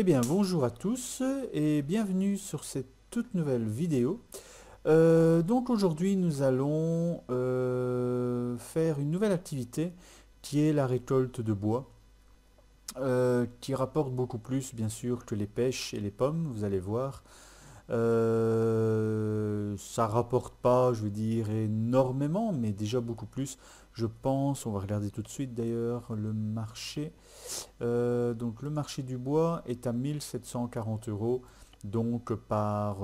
bien, bonjour à tous et bienvenue sur cette toute nouvelle vidéo. Donc aujourd'hui, nous allons faire une nouvelle activité qui est la récolte de bois, qui rapporte beaucoup plus, bien sûr, que les pêches et les pommes, vous allez voir. Ça rapporte pas, je veux dire, énormément, mais déjà beaucoup plus. Je pense, on va regarder tout de suite d'ailleurs le marché. Donc le marché du bois est à 1740 euros donc par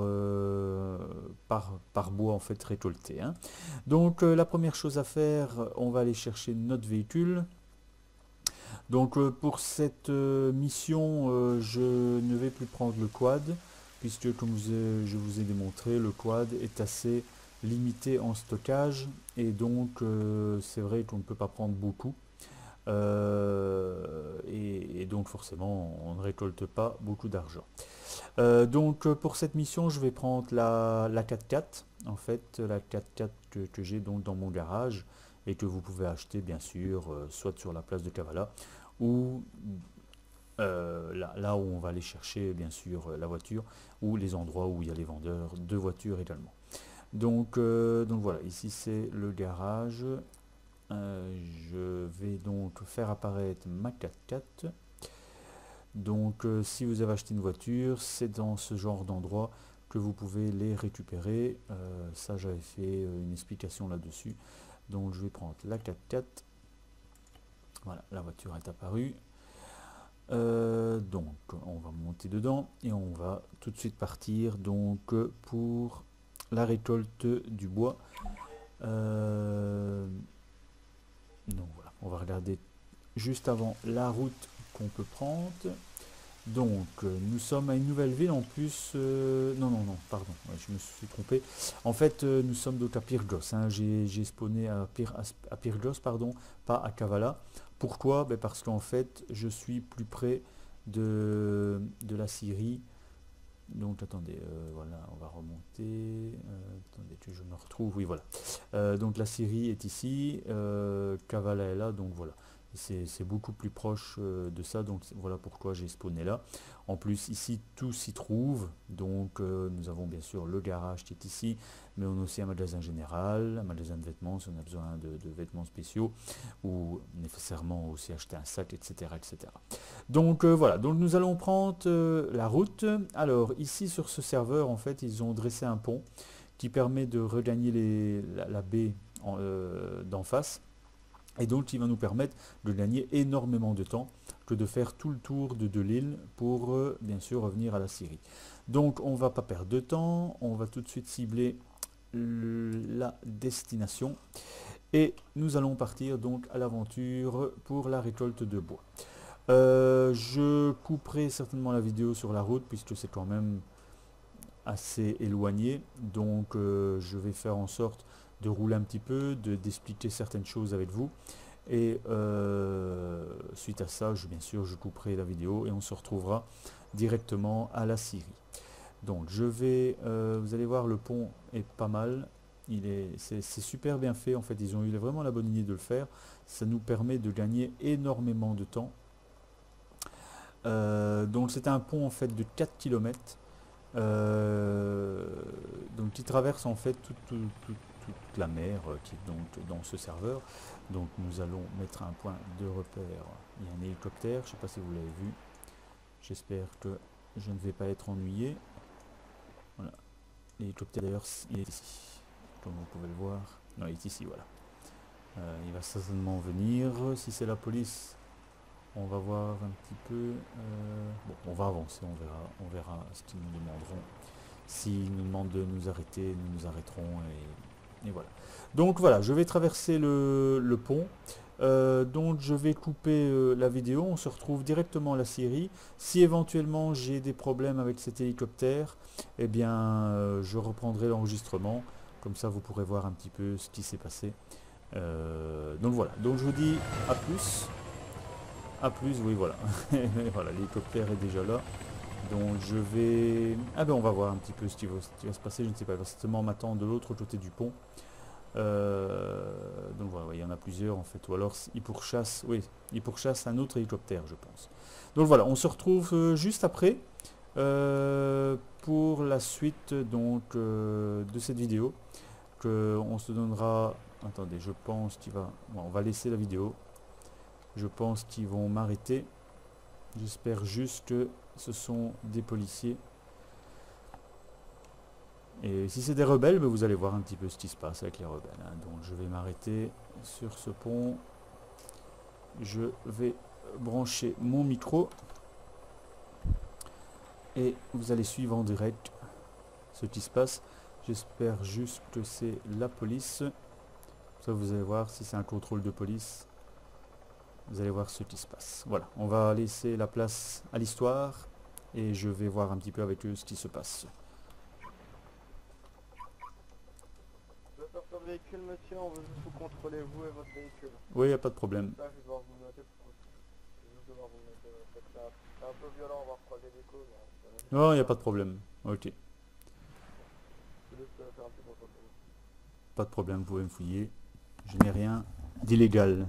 bois en fait récolté, hein. Donc la première chose à faire, on va aller chercher notre véhicule. Donc pour cette mission, je ne vais plus prendre le quad, puisque comme je vous ai démontré, le quad est assez limité en stockage, et donc c'est vrai qu'on ne peut pas prendre beaucoup. Et donc forcément on ne récolte pas beaucoup d'argent. Donc pour cette mission je vais prendre la 4x4, en fait la 4x4 que j'ai donc dans mon garage et que vous pouvez acheter bien sûr soit sur la place de Kavala ou là où on va aller chercher bien sûr la voiture, ou les endroits où il y a les vendeurs de voitures également. Donc voilà, ici c'est le garage. Je vais donc faire apparaître ma 4x4. Donc si vous avez acheté une voiture, c'est dans ce genre d'endroit que vous pouvez les récupérer. Ça j'avais fait une explication là-dessus. Donc je vais prendre la 4x4. Voilà, la voiture est apparue. Donc on va monter dedans et on va tout de suite partir donc pour la récolte du bois. Donc voilà, on va regarder juste avant la route qu'on peut prendre. Donc nous sommes à une nouvelle ville en plus. Non, pardon, ouais, je me suis trompé. En fait, nous sommes donc à Pyrgos, hein. J'ai spawné à Pyrgos, pardon, pas à Kavala. Pourquoi? Ben parce qu'en fait, je suis plus près de la Syrie. Donc attendez, voilà, on va remonter. Attendez que je me retrouve. Oui, voilà. Donc la Syrie est ici, Kavala est là, donc voilà. C'est beaucoup plus proche de ça, donc voilà pourquoi j'ai spawné là. En plus ici tout s'y trouve, donc nous avons bien sûr le garage qui est ici, mais on a aussi un magasin général, un magasin de vêtements si on a besoin de vêtements spéciaux, ou nécessairement aussi acheter un sac, etc. etc. Donc voilà, donc nous allons prendre la route. Alors ici sur ce serveur, en fait, ils ont dressé un pont qui permet de regagner la baie d'en face. Et donc, il va nous permettre de gagner énormément de temps que de faire tout le tour de l'île pour, bien sûr, revenir à la Syrie. Donc, on ne va pas perdre de temps. On va tout de suite cibler la destination. Et nous allons partir donc à l'aventure pour la récolte de bois. Je couperai certainement la vidéo sur la route puisque c'est quand même assez éloigné. Donc, je vais faire en sorte de rouler un petit peu, d'expliquer certaines choses avec vous. Et suite à ça, bien sûr, je couperai la vidéo et on se retrouvera directement à la Syrie. Donc je vais, vous allez voir, le pont est pas mal. C'est super bien fait. En fait, ils ont eu vraiment la bonne idée de le faire. Ça nous permet de gagner énormément de temps. Donc c'est un pont en fait de 4 km. Donc qui traverse en fait toute la mer qui est donc dans ce serveur. Donc nous allons mettre un point de repère. Il y a un hélicoptère, je ne sais pas si vous l'avez vu. J'espère que je ne vais pas être ennuyé. Voilà. L'hélicoptère d'ailleurs il est ici. Comme vous pouvez le voir. Non, il est ici, voilà. Il va certainement venir. Si c'est la police, on va voir un petit peu. Bon, on va avancer, on verra ce qu'ils nous demanderont. S'ils nous demandent de nous arrêter, nous nous arrêterons et voilà. Donc voilà, je vais traverser le pont. Donc je vais couper la vidéo. On se retrouve directement à la Syrie. Si éventuellement j'ai des problèmes avec cet hélicoptère, eh bien je reprendrai l'enregistrement. Comme ça vous pourrez voir un petit peu ce qui s'est passé. Donc voilà, donc je vous dis à plus. A plus, oui voilà. Voilà, l'hélicoptère est déjà là. Donc je vais... Ah ben on va voir un petit peu ce qui va se passer, je ne sais pas. Il va certainement m'attendre de l'autre côté du pont. Donc voilà, ouais, il y en a plusieurs en fait. Ou alors ils pourchassent, oui, ils pourchassent un autre hélicoptère, je pense. Donc voilà, on se retrouve juste après pour la suite donc de cette vidéo. On se donnera. Attendez, je pense qu'il va. Bon, on va laisser la vidéo. Je pense qu'ils vont m'arrêter. J'espère juste que ce sont des policiers. Et si c'est des rebelles, ben vous allez voir un petit peu ce qui se passe avec les rebelles. Hein. Donc je vais m'arrêter sur ce pont. Je vais brancher mon micro. Et vous allez suivre en direct ce qui se passe. J'espère juste que c'est la police. Ça, vous allez voir si c'est un contrôle de police. Vous allez voir ce qui se passe. Voilà, on va laisser la place à l'histoire. Et je vais voir un petit peu avec eux ce qui se passe. Votre véhicule, monsieur, on veut juste vous contrôler, vous et votre véhicule. Oui, il n'y a pas de problème. Ça, je vais devoir vous noter pour... Je vais juste devoir vous noter. C'est un peu violent, on va recroiser les causes. Non, il n'y a pas de problème. Ok, Je vous laisse faire un petit contrôle. pas de problème, vous pouvez me fouiller. Je n'ai rien d'illégal.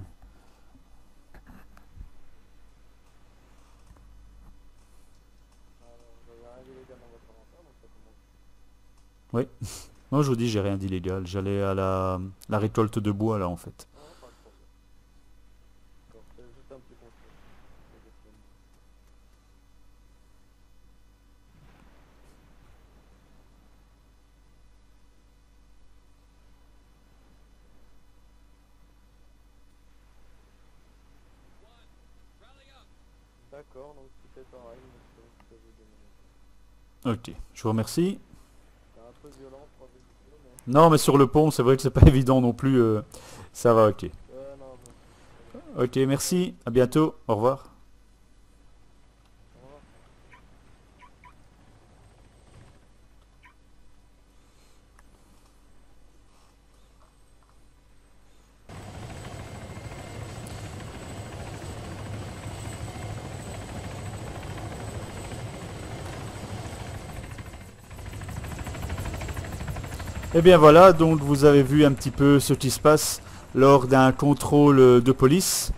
Vous avez rien d'illégal dans votre inventaire, donc ça commence. Oui. Moi, je vous dis, j'ai rien d'illégal. J'allais à la récolte de bois, là, en fait. Non, pas de problème. Donc, c'est juste un petit contrôle. D'accord, donc tout est en règle, monsieur, vous pouvez vous démarrer. Ok, je vous remercie. C'est un peu violent, 3 véhicules, mais... Non, mais sur le pont, c'est vrai que c'est pas évident non plus. Ça va, ok. non, bon. Ok, merci. À bientôt. Au revoir. Au revoir. Et bien voilà, donc vous avez vu un petit peu ce qui se passe lors d'un contrôle de police.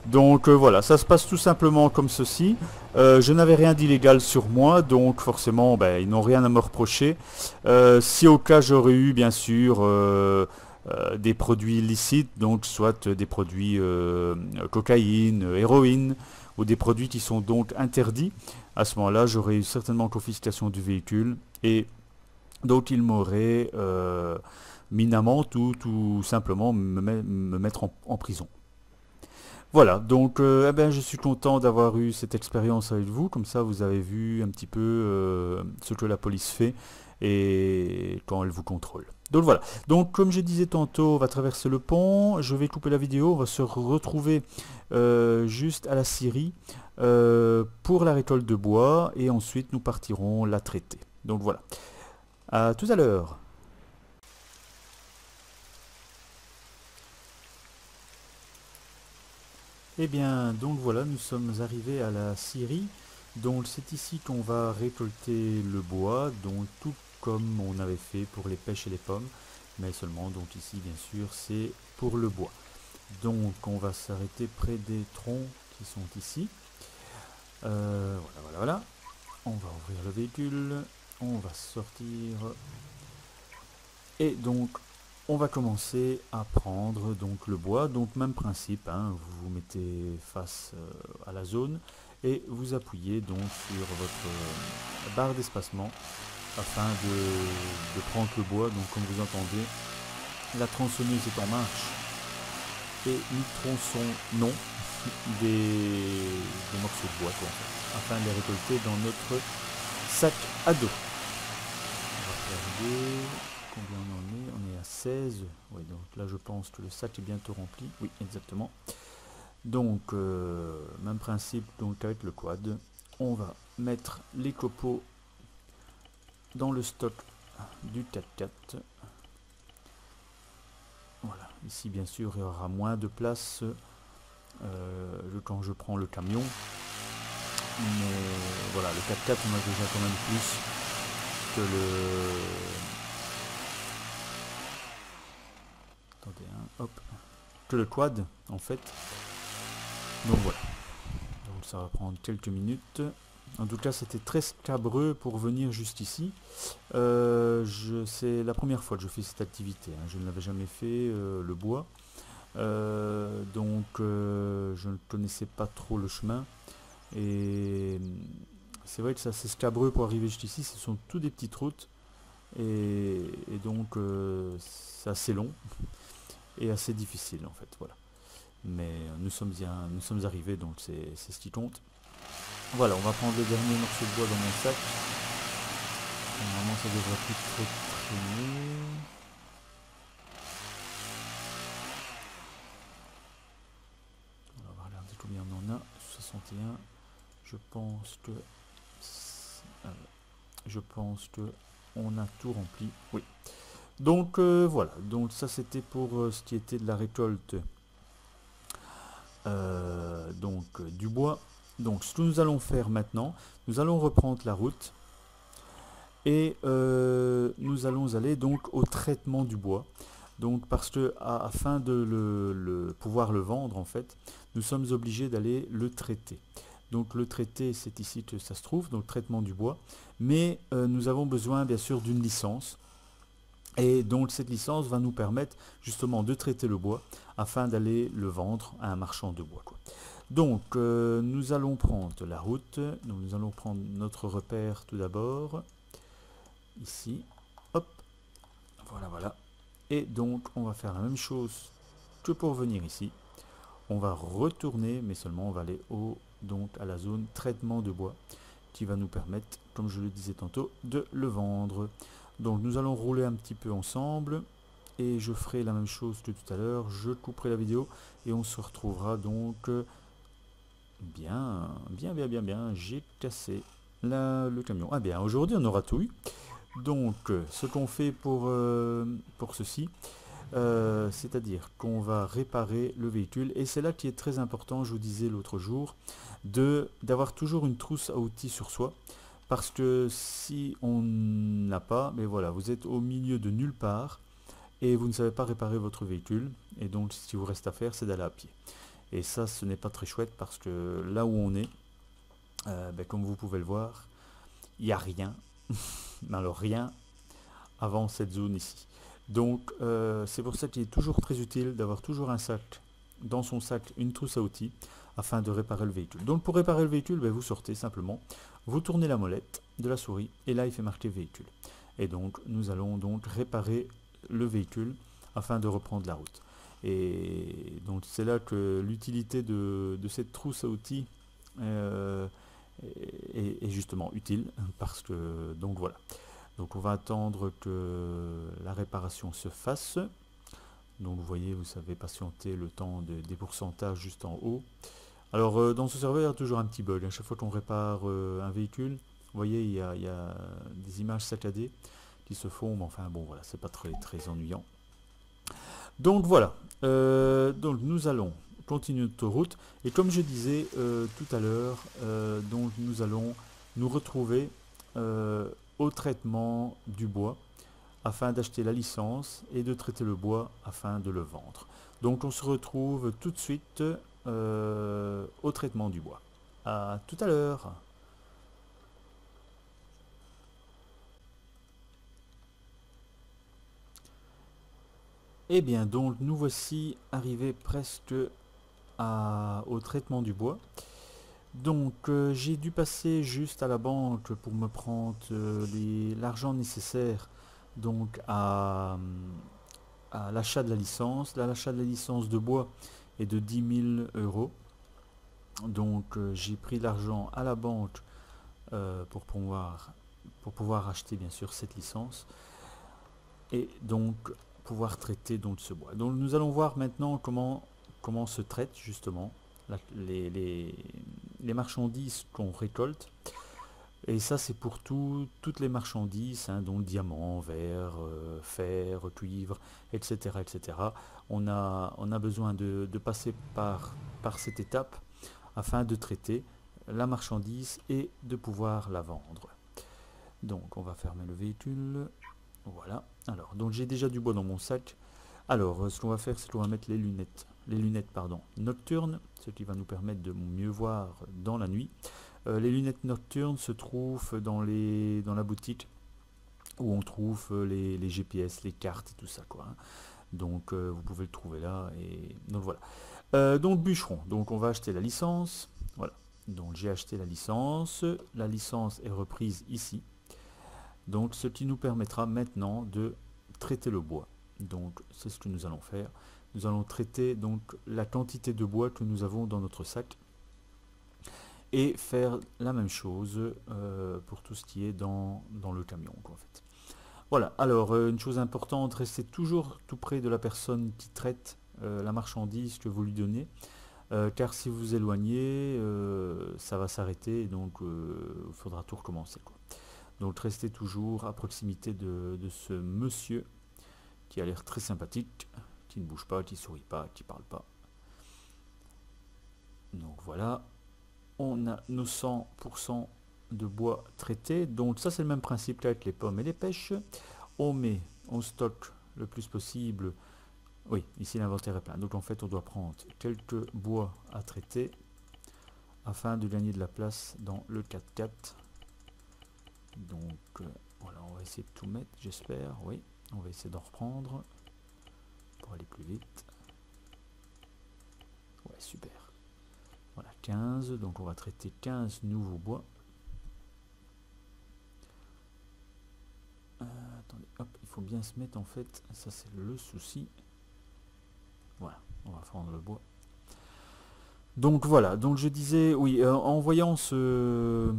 Donc voilà, ça se passe tout simplement comme ceci. Je n'avais rien d'illégal sur moi, donc forcément, ben, ils n'ont rien à me reprocher. Si au cas j'aurais eu, bien sûr, des produits illicites, donc soit des produits cocaïne, héroïne, ou des produits qui sont donc interdits, à ce moment-là, j'aurais eu certainement confiscation du véhicule et donc ils m'auraient mis une amende ou tout simplement me mettre en prison. Voilà, donc eh ben, je suis content d'avoir eu cette expérience avec vous, comme ça vous avez vu un petit peu ce que la police fait et quand elle vous contrôle. Donc voilà, donc comme je disais tantôt, on va traverser le pont, je vais couper la vidéo, on va se retrouver juste à la scierie pour la récolte de bois et ensuite nous partirons la traiter. Donc voilà, à tout à l'heure. Eh bien, donc voilà, nous sommes arrivés à la scierie. Donc c'est ici qu'on va récolter le bois, donc tout comme on avait fait pour les pêches et les pommes, mais seulement donc ici bien sûr c'est pour le bois. Donc on va s'arrêter près des troncs qui sont ici. Voilà. On va ouvrir le véhicule, on va sortir et donc on va commencer à prendre donc le bois, donc même principe, hein, vous vous mettez face à la zone et vous appuyez donc sur votre barre d'espacement afin de prendre le bois. Donc comme vous entendez, la tronçonneuse est en marche et nous tronçons des morceaux de bois quoi, afin de les récolter dans notre sac à dos. On va regarder combien on en est. On est à 16. Oui, donc là je pense que le sac est bientôt rempli. Oui, exactement. Donc même principe donc avec le quad. On va mettre les copeaux dans le stock du 4x4. Voilà, ici bien sûr il y aura moins de place quand je prends le camion. Mais voilà, le 4x4 on a déjà quand même plus que attendez, hein, hop, que le quad en fait. Donc voilà. Donc ça va prendre quelques minutes. En tout cas, c'était très scabreux pour venir juste ici. C'est la première fois que je fais cette activité, hein. Je ne l'avais jamais fait, le bois. Donc je ne connaissais pas trop le chemin. Et c'est vrai que c'est assez scabreux pour arriver jusqu'ici. Ce sont toutes des petites routes. Et donc c'est assez long et assez difficile en fait. Voilà. Mais nous sommes arrivés, donc c'est ce qui compte. Voilà, on va prendre le dernier morceau de bois dans mon sac. Normalement ça devrait plus trop traîner. On va regarder combien on en a. 61. Je pense que on a tout rempli. Oui. Donc voilà. Donc ça c'était pour ce qui était de la récolte du bois. Donc ce que nous allons faire maintenant, nous allons reprendre la route et nous allons aller donc au traitement du bois. Donc parce que afin de pouvoir le vendre en fait, nous sommes obligés d'aller le traiter. Donc le traiter, c'est ici que ça se trouve, donc traitement du bois. Mais nous avons besoin bien sûr d'une licence. Et donc cette licence va nous permettre justement de traiter le bois afin d'aller le vendre à un marchand de bois, quoi. Donc nous allons prendre la route. Donc, nous allons prendre notre repère tout d'abord. Ici. Hop. Voilà, voilà. Et donc on va faire la même chose que pour venir ici. On va retourner, mais seulement on va aller donc à la zone traitement de bois qui va nous permettre, comme je le disais tantôt, de le vendre. Donc nous allons rouler un petit peu ensemble et je ferai la même chose que tout à l'heure. Je couperai la vidéo et on se retrouvera donc bien. J'ai cassé le camion. Ah bien, aujourd'hui on aura tout eu. Donc ce qu'on fait pour ceci, c'est-à-dire qu'on va réparer le véhicule, et c'est là qui est très important, je vous disais l'autre jour, d'avoir toujours une trousse à outils sur soi, parce que si on n'a pas, mais voilà, vous êtes au milieu de nulle part et vous ne savez pas réparer votre véhicule, et donc ce qu'il vous reste à faire, c'est d'aller à pied. Et ça, ce n'est pas très chouette, parce que là où on est, comme vous pouvez le voir, il n'y a rien, mais alors rien avant cette zone ici. Donc c'est pour ça qu'il est toujours très utile d'avoir toujours un sac, dans son sac une trousse à outils, afin de réparer le véhicule. Donc pour réparer le véhicule, vous sortez simplement, vous tournez la molette de la souris, et là il fait marquer véhicule. Et donc nous allons donc réparer le véhicule afin de reprendre la route. Et donc c'est là que l'utilité de cette trousse à outils est justement utile, parce que donc voilà. Donc on va attendre que la réparation se fasse. Donc vous voyez, vous savez patienter le temps des pourcentages juste en haut. Alors dans ce serveur, il y a toujours un petit bug. À chaque fois qu'on répare un véhicule, vous voyez, il y a des images saccadées qui se font. Mais enfin bon, voilà, c'est pas très ennuyant. Donc voilà. Donc nous allons continuer notre route. Et comme je disais tout à l'heure, donc nous allons nous retrouver au traitement du bois afin d'acheter la licence et de traiter le bois afin de le vendre. Donc on se retrouve tout de suite au traitement du bois. À tout à l'heure. Eh bien donc nous voici arrivés presque au traitement du bois. Donc j'ai dû passer juste à la banque pour me prendre l'argent nécessaire donc à l'achat de la licence. L'achat de la licence de bois est de 10 000 euros. Donc j'ai pris l'argent à la banque pour pouvoir acheter bien sûr cette licence et donc pouvoir traiter donc ce bois. Donc nous allons voir maintenant comment se traite justement les marchandises qu'on récolte. Et ça c'est pour toutes les marchandises, hein, dont diamants, verre, fer, cuivre, etc. etc. On a besoin de passer par cette étape afin de traiter la marchandise et de pouvoir la vendre. Donc on va fermer le véhicule. Voilà. Alors donc j'ai déjà du bois dans mon sac. Alors, ce qu'on va faire, c'est qu'on va mettre les lunettes pardon, nocturnes, ce qui va nous permettre de mieux voir dans la nuit. Les lunettes nocturnes se trouvent dans la boutique où on trouve les GPS, les cartes et tout ça, quoi, hein. Donc, vous pouvez le trouver là. Et donc voilà. Donc bûcheron. Donc on va acheter la licence. Voilà. Donc j'ai acheté la licence. La licence est reprise ici. Donc ce qui nous permettra maintenant de traiter le bois. Donc c'est ce que nous allons faire. Nous allons traiter donc la quantité de bois que nous avons dans notre sac et faire la même chose pour tout ce qui est dans le camion, quoi, en fait. Voilà, alors une chose importante, restez toujours tout près de la personne qui traite la marchandise que vous lui donnez, car si vous vous éloignez, ça va s'arrêter et donc il faudra tout recommencer, quoi. Donc restez toujours à proximité de ce monsieur qui a l'air très sympathique, qui ne bouge pas, qui sourit pas, qui parle pas. Donc voilà, on a nos 100% de bois traité. Donc ça c'est le même principe qu'avec les pommes et les pêches. On stocke le plus possible. Oui, ici l'inventaire est plein. Donc en fait on doit prendre quelques bois à traiter afin de gagner de la place dans le 4x4. Donc voilà, on va essayer de tout mettre, j'espère. Oui, on va essayer d'en reprendre pour aller plus vite. Ouais, super. Voilà, 15. Donc on va traiter 15 nouveaux bois. Attendez, hop, il faut bien se mettre en fait. Ça c'est le souci. Voilà, on va prendre le bois. Donc voilà, donc je disais, oui, en voyant ce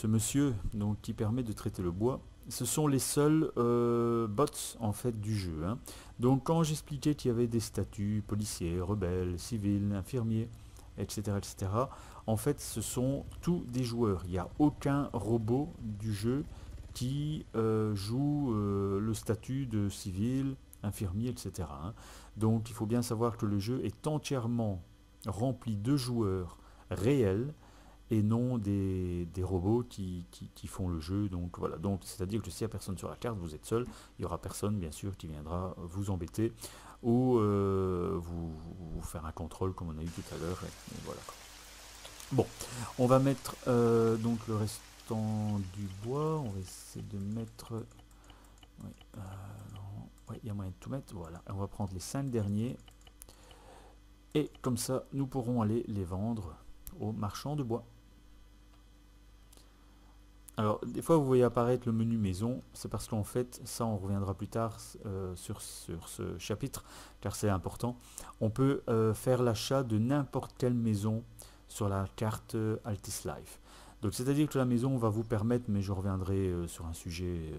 monsieur donc, qui permet de traiter le bois, ce sont les seuls bots en fait du jeu, hein. Donc quand j'expliquais qu'il y avait des statuts policiers, rebelles, civils, infirmiers, etc., etc., en fait ce sont tous des joueurs. Il n'y a aucun robot du jeu qui joue le statut de civil, infirmier, etc., hein. Donc il faut bien savoir que le jeu est entièrement rempli de joueurs réels et non des robots qui font le jeu. Donc voilà, donc c'est-à-dire que s'il n'y a personne sur la carte, vous êtes seul, il n'y aura personne bien sûr qui viendra vous embêter ou vous faire un contrôle comme on a eu tout à l'heure. Et voilà. Bon, on va mettre donc le restant du bois, on va essayer de mettre... Oui, ouais, il y a moyen de tout mettre, voilà. On va prendre les 5 derniers. Et comme ça, nous pourrons aller les vendre aux marchands de bois. Alors, des fois, vous voyez apparaître le menu maison. C'est parce qu'en fait, ça, on reviendra plus tard sur ce chapitre, car c'est important. On peut faire l'achat de n'importe quelle maison sur la carte Altis Life. Donc, c'est-à-dire que la maison va vous permettre, mais je reviendrai sur un sujet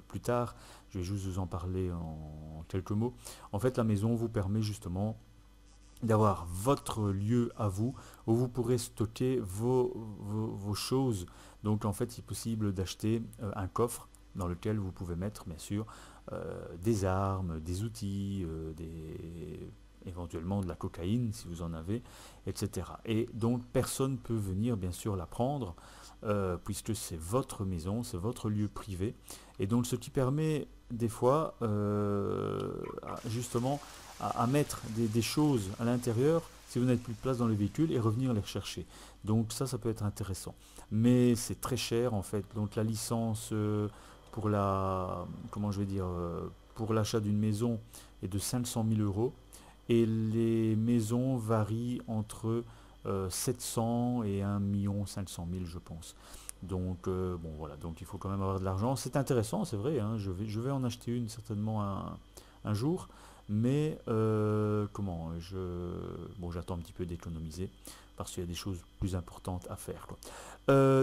plus tard, je vais juste vous en parler en quelques mots. En fait, la maison vous permet justement d'avoir votre lieu à vous où vous pourrez stocker vos choses. Donc en fait, il est possible d'acheter un coffre dans lequel vous pouvez mettre bien sûr des armes, des outils, éventuellement de la cocaïne si vous en avez, etc. Et donc personne ne peut venir bien sûr la prendre puisque c'est votre maison, c'est votre lieu privé. Et donc ce qui permet des fois justement à mettre des choses à l'intérieur si vous n'avez plus de place dans le véhicule et revenir les rechercher. Donc ça peut être intéressant. Mais c'est très cher en fait. Donc la licence pour pour l'achat d'une maison est de 500 000 euros et les maisons varient entre 700 et 1 500 000 je pense. Donc bon voilà, donc il faut quand même avoir de l'argent. C'est intéressant, c'est vrai, hein, je vais en acheter une certainement un jour. Mais j'attends un petit peu d'économiser parce qu'il y a des choses plus importantes à faire, quoi.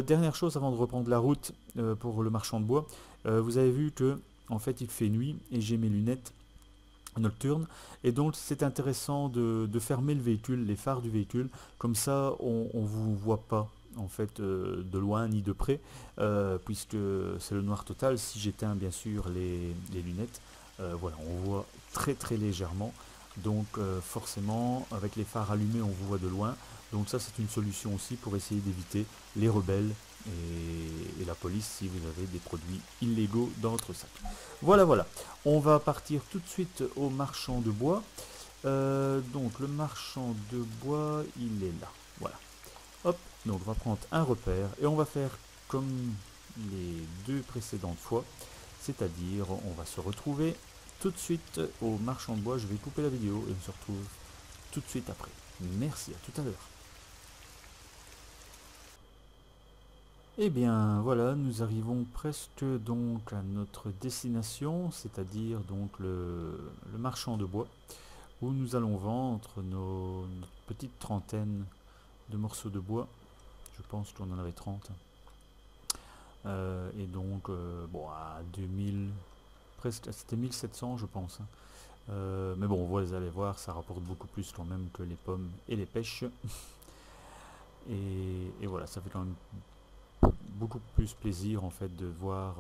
Dernière chose avant de reprendre la route pour le marchand de bois, vous avez vu que en fait il fait nuit et j'ai mes lunettes nocturnes et donc c'est intéressant de fermer le véhicule, les phares du véhicule, comme ça on ne vous voit pas en fait de loin ni de près puisque c'est le noir total. Si j'éteins bien sûr les lunettes, voilà, on voit très très légèrement, donc forcément avec les phares allumés on vous voit de loin, donc ça c'est une solution aussi pour essayer d'éviter les rebelles et la police si vous avez des produits illégaux dans votre sac. Voilà, voilà. On va partir tout de suite au marchand de bois. Donc le marchand de bois, il est là. Voilà. Hop, donc on va prendre un repère et on va faire comme les deux précédentes fois. C'est-à-dire, on va se retrouver tout de suite au marchand de bois. Je vais couper la vidéo et on se retrouve tout de suite après. Merci, à tout à l'heure. Eh bien voilà, nous arrivons presque donc à notre destination, c'est-à-dire donc le marchand de bois, où nous allons vendre notre petite trentaine de morceaux de bois. Je pense qu'on en avait 30. Et donc bon, à 2000, presque, c'était 1700 je pense. Mais bon, vous allez voir, ça rapporte beaucoup plus quand même que les pommes et les pêches. Et voilà, ça fait quand même beaucoup plus plaisir en fait de voir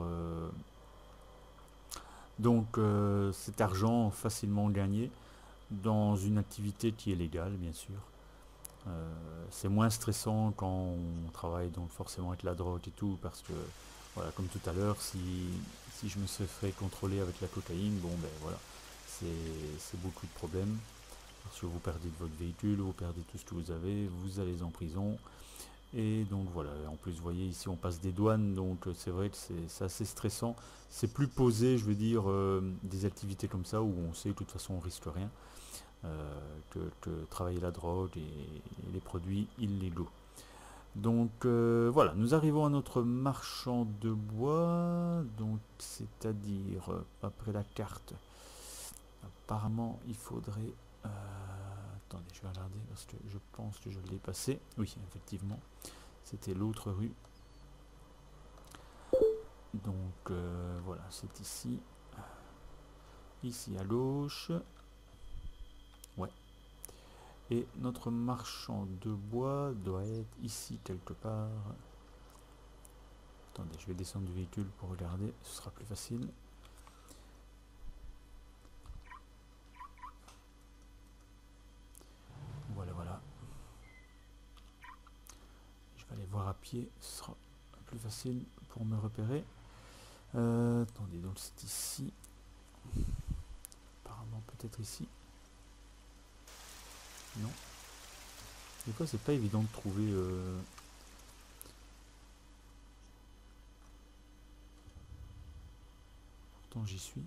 cet argent facilement gagné dans une activité qui est légale, bien sûr. C'est moins stressant quand on travaille donc forcément avec la drogue et tout, parce que voilà, comme tout à l'heure, si je me serais contrôlé avec la cocaïne, bon ben voilà, c'est beaucoup de problèmes, parce que vous perdez de votre véhicule, vous perdez tout ce que vous avez, vous allez en prison. Et donc voilà, en plus vous voyez ici on passe des douanes, donc c'est vrai que c'est assez stressant. C'est plus posé, je veux dire, des activités comme ça où on sait que de toute façon on risque rien, que travailler la drogue et les produits illégaux. Donc voilà, nous arrivons à notre marchand de bois, donc c'est-à-dire après la carte. Apparemment il faudrait... attendez, je vais regarder parce que je pense que je l'ai passé. Oui, effectivement. C'était l'autre rue. Donc voilà, c'est ici. Ici à gauche. Ouais. Et notre marchand de bois doit être ici quelque part. Attendez, je vais descendre du véhicule pour regarder, ce sera plus facile. Voilà, voilà. Je vais aller voir à pied, ce sera plus facile pour me repérer. Attendez, donc c'est ici. Apparemment peut-être ici. Non. Des fois c'est pas évident de trouver... Pourtant j'y suis.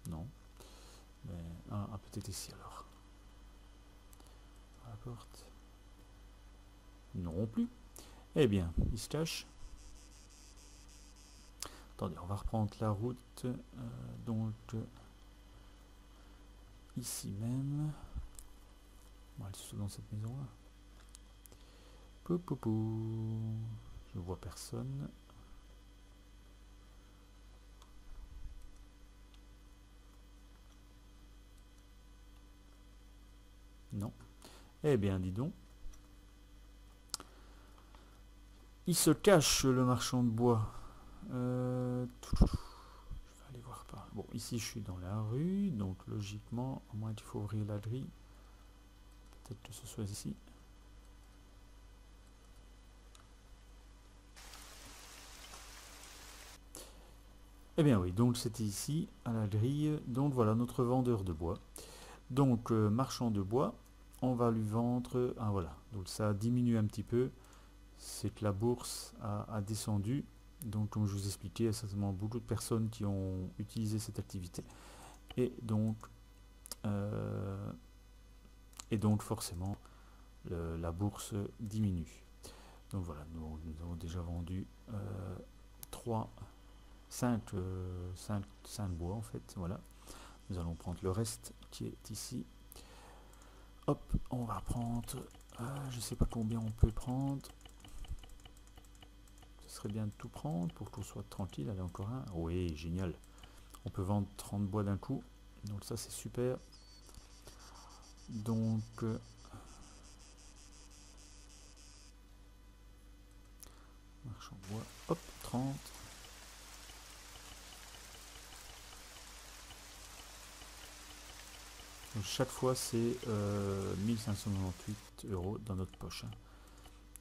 Non. Mais, peut-être ici alors. À la porte. Non plus. Eh bien, il se cache. Attendez, on va reprendre la route. Donc, ici même. On va aller dans cette maison-là. Je vois personne. Non. Eh bien, dis donc. Il se cache, le marchand de bois. Je vais aller voir par là. Bon, ici, je suis dans la rue. Donc, logiquement, à moins qu'il faut ouvrir la grille. Peut-être que ce soit ici. Eh bien oui, donc c'était ici, à la grille. Donc voilà, notre vendeur de bois. Donc, marchand de bois, on va lui vendre... Ah voilà, donc ça a diminué un petit peu. C'est que la bourse a descendu. Donc comme je vous expliquais, il y a certainement beaucoup de personnes qui ont utilisé cette activité. Et donc forcément, la bourse diminue. Donc voilà, nous avons déjà vendu 5 bois en fait. Voilà. Nous allons prendre le reste qui est ici. Hop, on va prendre, je sais pas combien on peut prendre. Ce serait bien de tout prendre pour qu'on soit tranquille. Allez, encore un. Oui, génial. On peut vendre 30 bois d'un coup. Donc ça, c'est super. Donc... marchand de bois. Hop, 30. chaque fois c'est 1598 € dans notre poche. Hein.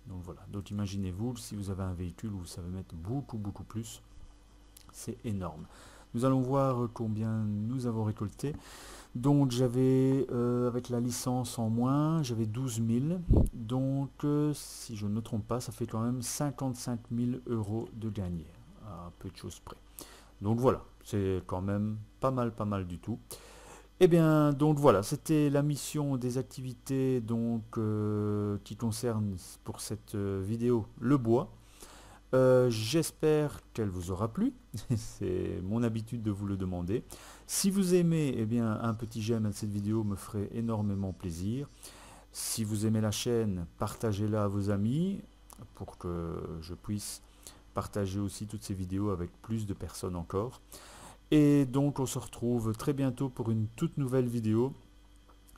Donc voilà, donc imaginez-vous, si vous avez un véhicule où vous savez mettre beaucoup plus, c'est énorme. Nous allons voir combien nous avons récolté. Donc j'avais, avec la licence en moins, j'avais 12 000. Donc si je ne me trompe pas, ça fait quand même 55 000 € de gagné, à peu de choses près. Donc voilà, c'est quand même pas mal du tout. Eh bien, donc voilà, c'était la mission des activités donc, qui concerne pour cette vidéo le bois. J'espère qu'elle vous aura plu, c'est mon habitude de vous le demander. Si vous aimez, eh bien, un petit j'aime à cette vidéo me ferait énormément plaisir. Si vous aimez la chaîne, partagez-la à vos amis pour que je puisse partager aussi toutes ces vidéos avec plus de personnes encore. Et donc on se retrouve très bientôt pour une toute nouvelle vidéo.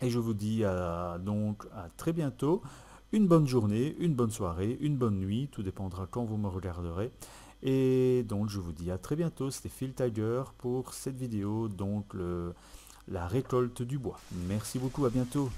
Et je vous dis donc à très bientôt. Une bonne journée, une bonne soirée, une bonne nuit. Tout dépendra quand vous me regarderez. Et donc je vous dis à très bientôt. C'était Phil Tiger pour cette vidéo. Donc la récolte du bois. Merci beaucoup, à bientôt.